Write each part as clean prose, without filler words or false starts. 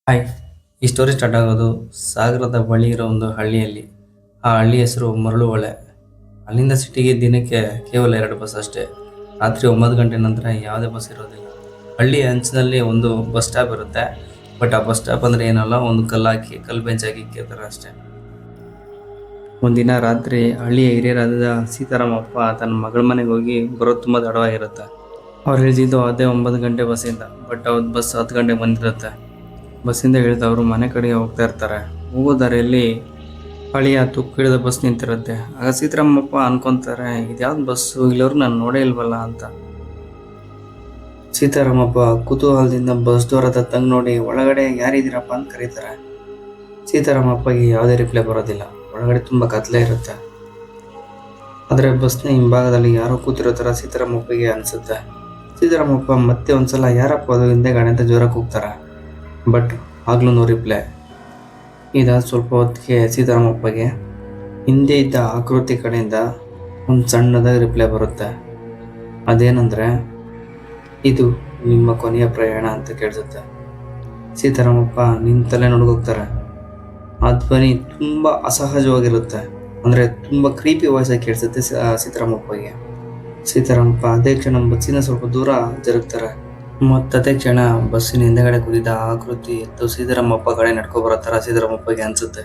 Hi. ಈ story start ಆಗೋದು ಸಾಗರದ ಬಳಿ ಇರೋ ಒಂದು ಹಳ್ಳಿಯಲ್ಲಿ. ಆ ಹಳ್ಳಿ ಹೆಸರು ಮರಳುವಳೆ. ಅಲ್ಲಿಂದ ಸಿಟಿಗೆ ದಿನಕ್ಕೆ ಕೇವಲ 2 ಬಸ್ ಅಷ್ಟೇ. ರಾತ್ರಿ 9 ಗಂಟೆ ನಂತರ ಯಾವುದೇ ಬಸ್ ಇರೋದಿಲ್ಲ. ಹಳ್ಳಿಯ ಅಂಚಿನಲ್ಲಿ ಒಂದು ಬಸ್ ಸ್ಟಾಪ್ ಇರುತ್ತೆ. ಬಟ್ ಆ ಬಸ್ ಸ್ಟಾಪ್ ಅಂದರೆ ಏನಲ್ಲ, ಒಂದು ಕಲ್ಲು ಬೆಂಚ್ ಹಾಕಿ ಇಕ್ಕಿರ್ತಾರೆ ಅಷ್ಟೇ. ಒಂದಿನ ರಾತ್ರಿ ಹಳ್ಳಿಯ ಹಿರಿಯರಾದ ಸೀತಾರಾಮಪ್ಪ ತನ್ನ ಮಗಳ ಮನೆಗೆ ಹೋಗಿ ಬರೋದು ತುಂಬ ತಡವಾಗಿರುತ್ತೆ. ಅವ್ರು ಇಳಿದಿದ್ದು ಅದೇ 9 ಗಂಟೆ ಬಸ್ಸಿಂದ. ಬಟ್ ಅವ್ರ ಬಸ್ 10 ಗಂಟೆಗೆ ಬಂದಿರುತ್ತೆ. ಬಸ್ಸಿಂದ ಇಳಿದು ಅವರು ಮನೆ ಕಡೆಗೆ ಹೋಗ್ತಾ ಇರ್ತಾರೆ. ಹೋಗೋ ದಾರಿಯಲ್ಲಿ ಹಳಿಯ ತುಕ್ಕಿಳಿದ ಬಸ್ ನಿಂತಿರುತ್ತೆ. ಆಗ ಸೀತಾರಾಮಪ್ಪ ಅನ್ಕೊಂತಾರೆ, ಇದ್ಯಾವ್ದು ಬಸ್ಸು, ಇಲ್ಲವ್ರು ನಾನು ನೋಡೇ ಇಲ್ವಲ್ಲ ಅಂತ. ಸೀತಾರಾಮಪ್ಪ ಕುತೂಹಲದಿಂದ ಬಸ್ ಡೋರ್ ತಂಗ್ ನೋಡಿ ಒಳಗಡೆ ಯಾರಿದ್ದೀರಪ್ಪ ಅಂತ ಕರೀತಾರೆ. ಸೀತಾರಾಮಪ್ಪಗೆ ಯಾವುದೇ ರಿಪ್ಲೈ ಬರೋದಿಲ್ಲ. ಒಳಗಡೆ ತುಂಬ ಕತ್ಲೆ ಇರುತ್ತೆ. ಆದರೆ ಬಸ್ನ ಹಿಂಭಾಗದಲ್ಲಿ ಯಾರೋ ಕೂತಿರೋ ಥರ ಸೀತಾರಾಮಪ್ಪಗೆ ಅನಿಸುತ್ತೆ. ಸೀತಾರಾಮಪ್ಪ ಮತ್ತೆ ಒಂದ್ಸಲ ಯಾರಪ್ಪ ಅದು ಹಿಂದೆಗಡೆ ಅಂತ ಜೋರಾಗಿ ಕೂಗ್ತಾರೆ. ಬಟ್ ಆಗ್ಲೂ ನೋ ರಿಪ್ಲೈ. ಇದಾದ ಸ್ವಲ್ಪ ಹೊತ್ತಿಗೆ ಸೀತಾರಾಮಪ್ಪಗೆ ಹಿಂದೆ ಇದ್ದ ಆಕೃತಿ ಕಡೆಯಿಂದ ಒಂದು ಸಣ್ಣದಾಗಿ ರಿಪ್ಲೈ ಬರುತ್ತೆ. ಅದೇನಂದರೆ, ಇದು ನಿಮ್ಮ ಕೊನೆಯ ಪ್ರಯಾಣ ಅಂತ ಕೇಳಿಸುತ್ತೆ. ಸೀತಾರಾಮಪ್ಪ ನಿಂತಲ್ಲೇ ನೋಡ್ಕೋಗ್ತಾರೆ. ಆ ಧ್ವನಿ ತುಂಬ ಅಸಹಜವಾಗಿರುತ್ತೆ. ಅಂದರೆ ತುಂಬ ಕ್ರೀಪಿ ವಾಯ್ಸಾಗಿ ಕೇಳಿಸುತ್ತೆ ಸೀತಾರಾಮಪ್ಪಗೆ. ಸೀತಾರಾಮಪ್ಪ ಅದೇ ಕ್ಷಣ ಬಸ್ಸಿನ ಸ್ವಲ್ಪ ದೂರ ಜರುಗ್ತಾರೆ. ಮತ್ತದೇ ಕ್ಷಣ ಬಸ್ಸಿನ ಹಿಂದೆಗಡೆ ಕೂತಿದ್ದ ಆಕೃತಿ ಎದ್ದು ಸೀತಾರಾಮಪ್ಪ ಕಡೆ ನಡ್ಕೊ ಬರೋ ಥರ ಸೀತಾರಾಮಪ್ಪಗೆ ಅನಿಸುತ್ತೆ.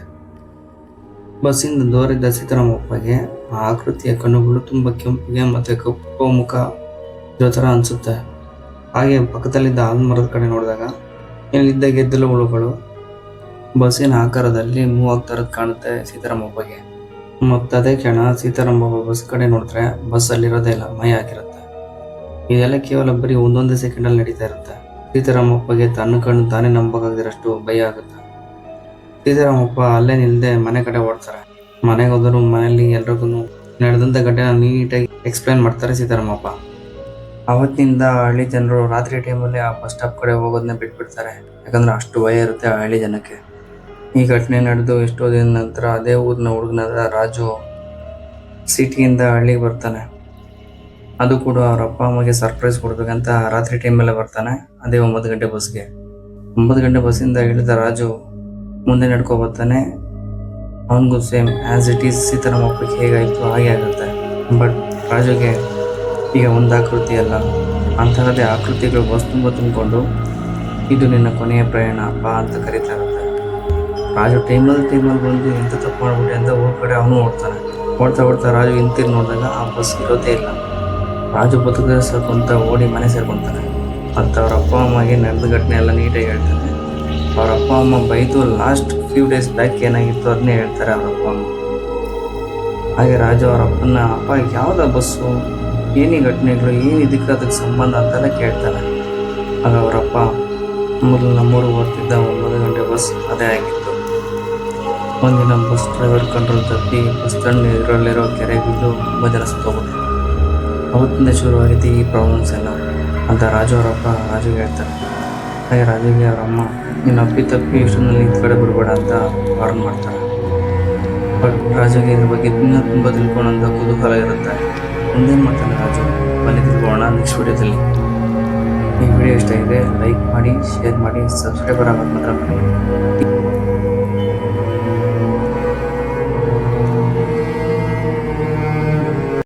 ಬಸ್ಸಿಂದ ದೂರಿದ್ದ ಸೀತಾರಾಮಪ್ಪಗೆ ಆ ಆಕೃತಿಯ ಕಣ್ಣುಗಳು ತುಂಬ ಕೆಂಪಿಗೆ ಮತ್ತು ಕಪ್ಪು ಮುಖ ಇರೋ ಥರ ಅನಿಸುತ್ತೆ. ಹಾಗೆ ಪಕ್ಕದಲ್ಲಿದ್ದ ಆಲ್ಮರದ ಕಡೆ ನೋಡಿದಾಗ ಇಲ್ಲಿದ್ದ ಗೆದ್ದಲು ಹುಳುಗಳು ಬಸ್ಸಿನ ಆಕಾರದಲ್ಲಿ ಮೂವ್ ಆಗ್ತಾ ಇರೋದು ಕಾಣುತ್ತೆ ಸೀತಾರಾಮಪ್ಪಗೆ. ಮತ್ತದೇ ಕ್ಷಣ ಸೀತಾರಾಮಪ್ಪ ಬಸ್ ಕಡೆ ನೋಡಿದ್ರೆ ಬಸ್ ಅಲ್ಲಿರೋದೇ ಇಲ್ಲ, ಮೈ ಹಾಕಿರುತ್ತೆ. ಇದೆಲ್ಲ ಕೇವಲ ಬರೀ ಒಂದೊಂದೇ ಸೆಕೆಂಡಲ್ಲಿ ನಡೀತಾ ಇರುತ್ತೆ. ಸೀತಾರಾಮಪ್ಪಗೆ ತನ್ನ ಕಣ್ಣು ತಾನೇ ನಂಬಕ್ಕಾಗದಿರಷ್ಟು ಭಯ ಆಗುತ್ತೆ. ಸೀತಾರಾಮಪ್ಪ ಅಲ್ಲೇ ನಿಲ್ಲದೆ ಮನೆ ಕಡೆ ಓಡ್ತಾರೆ. ಮನೆಗೆ ಹೋದರೂ ಮನೆಯಲ್ಲಿ ಎಲ್ರಿಗೂ ನಡೆದಂಥ ಘಟನೆ ನೀಟಾಗಿ ಎಕ್ಸ್ಪ್ಲೈನ್ ಮಾಡ್ತಾರೆ ಸೀತಾರಾಮಪ್ಪ. ಅವತ್ತಿನಿಂದ ಹಳ್ಳಿ ಜನರು ರಾತ್ರಿ ಟೈಮಲ್ಲಿ ಆ ಬಸ್ ಸ್ಟಾಪ್ ಕಡೆ ಹೋಗೋದನ್ನ ಬಿಟ್ಬಿಡ್ತಾರೆ. ಯಾಕಂದ್ರೆ ಅಷ್ಟು ಭಯ ಇರುತ್ತೆ ಆ ಹಳ್ಳಿ ಜನಕ್ಕೆ. ಈ ಘಟನೆ ನಡೆದು ಎಷ್ಟೋ ದಿನ ನಂತರ ಅದೇ ಊರಿನ ಹುಡುಗನಾದ ರಾಜು ಸಿಟಿಯಿಂದ ಹಳ್ಳಿಗೆ ಬರ್ತಾನೆ. ಅದು ಕೂಡ ಅವ್ರ ಅಪ್ಪ ಅಮ್ಮಗೆ ಸರ್ಪ್ರೈಸ್ ಕೊಡ್ಬೇಕಂತ ರಾತ್ರಿ ಟೈಮಲ್ಲೇ ಬರ್ತಾನೆ. ಅದೇ 9 ಗಂಟೆ ಬಸ್ಗೆ. 9 ಗಂಟೆ ಬಸ್ಸಿಂದ ಇಳಿದ ರಾಜು ಮುಂದೆ ನಡ್ಕೊ ಬರ್ತಾನೆ. ಅವನಿಗೂ ಸೇಮ್ ಆ್ಯಸ್ ಇಟ್ ಈಸ್ ಸೀತಾರಾಮಪ್ಪಗೆ ಹೇಗಾಯಿತು ಹಾಗೆ ಆಗುತ್ತೆ. ಬಟ್ ರಾಜುಗೆ ಈಗ ಒಂದು ಆಕೃತಿ ಅಲ್ಲ, ಅಂತಹದೇ ಆಕೃತಿಗಳು ಬಸ್ ತುಂಬ ತುಂಬಿಕೊಂಡು ಇದು ನಿನ್ನ ಕೊನೆಯ ಪ್ರಯಾಣ ಅಪ್ಪ ಅಂತ ಕರೀತಾ ಇರುತ್ತೆ. ರಾಜು ಟೈಮಲ್ಲಿ ಬಂದು ಎಂತ ತಪ್ಪು ಮಾಡ್ಬಿಟ್ಟೆ ಅಂತ ಊರ ಕಡೆ ಅವನು ಓಡ್ತಾ ರಾಜು ಹಿಂತಿರು ನೋಡಿದಾಗ ಆ ಬಸ್ ಇರೋದೇ ಇಲ್ಲ. ರಾಜು ಬದುಕಿದ್ರೆ ಸಾಕು ಅಂತ ಓಡಿ ಮನೆ ಸೇರ್ಕೊತಾನೆ. ಮತ್ತು ಅವ್ರ ಅಪ್ಪ ಅಮ್ಮಗೆ ನಡೆದ ಘಟನೆ ಎಲ್ಲ ನೀಟಾಗಿ ಹೇಳ್ತಾನೆ. ಅವ್ರ ಅಪ್ಪ ಅಮ್ಮ ಬೈದು ಲಾಸ್ಟ್ ಫ್ಯೂ ಡೇಸ್ ಬ್ಯಾಕ್ ಏನಾಗಿತ್ತು ಅದನ್ನೇ ಹೇಳ್ತಾರೆ ಅವ್ರ ಅಪ್ಪ ಅಮ್ಮ. ಹಾಗೆ ರಾಜು ಅವ್ರ ಅಪ್ಪನ, ಅಪ್ಪ ಯಾವುದ ಬಸ್ಸು, ಏನಿ ಘಟನೆಗಳು, ಏನು ಅದಕ್ಕೆ ಸಂಬಂಧ ಅಂತೆಲ್ಲ ಕೇಳ್ತಾನೆ. ಆಗ ಅವರಪ್ಪ, ಮೊದಲು ನಮ್ಮೂರು ಓದ್ತಿದ್ದ 9 ಗಂಟೆ ಬಸ್ ಅದೇ ಆಗಿತ್ತು. ಒಂದಿನ ಬಸ್ ಡ್ರೈವರ್ ಕಂಟ್ರೋಲ್ ತಪ್ಪಿ ಬಸ್ ಸ್ಟ್ಯಾಂಡ್ ಇದರಲ್ಲಿರೋ ಕೆರೆಗೆ ಬಿದ್ದು ತುಂಬ ಜನ ಸತ್ತೋಗ್ಬಿಟ್ರು. ಅವತ್ತಿಂದ ಶುರುವಾಗಿದ್ದು ಈ ಪ್ರಾಬ್ಲಮ್ಸ್ ಎಲ್ಲ ಅಂತ ರಾಜು ಅವರಪ್ಪ ರಾಜುಗೆ ಹೇಳ್ತಾರೆ. ಹಾಗೆ ರಾಜುಗೆ ಅವರಮ್ಮ, ನೀನು ತಪ್ಪಿ ಇಷ್ಟೊಂದಲ್ಲಿ ಈ ಕಡೆ ಬಿಡಬೇಡ ಅಂತ ವಾರ್ನ್ ಮಾಡ್ತಾರೆ. ಬಟ್ ರಾಜುಗೆ ಇದ್ರ ಬಗ್ಗೆ ಇನ್ನೂ ತುಂಬ ತಿಳ್ಕೊಳ್ಳೋಂಥ ಕುತೂಹಲ ಇರುತ್ತೆ. ಮುಂದೇನು ಮಾಡ್ತಾನೆ ರಾಜು, ಬನ್ನಿ ತಿಳ್ಕೊಳ್ಳೋಣ ನೆಕ್ಸ್ಟ್ ವಿಡಿಯೋದಲ್ಲಿ. ಈ ವಿಡಿಯೋ ಇಷ್ಟ ಇದೆ ಲೈಕ್ ಮಾಡಿ, ಶೇರ್ ಮಾಡಿ, ಸಬ್ಸ್ಕ್ರೈಬರ್ ಆಗೋದು ಮಾತ್ರ ಮಾಡಿ.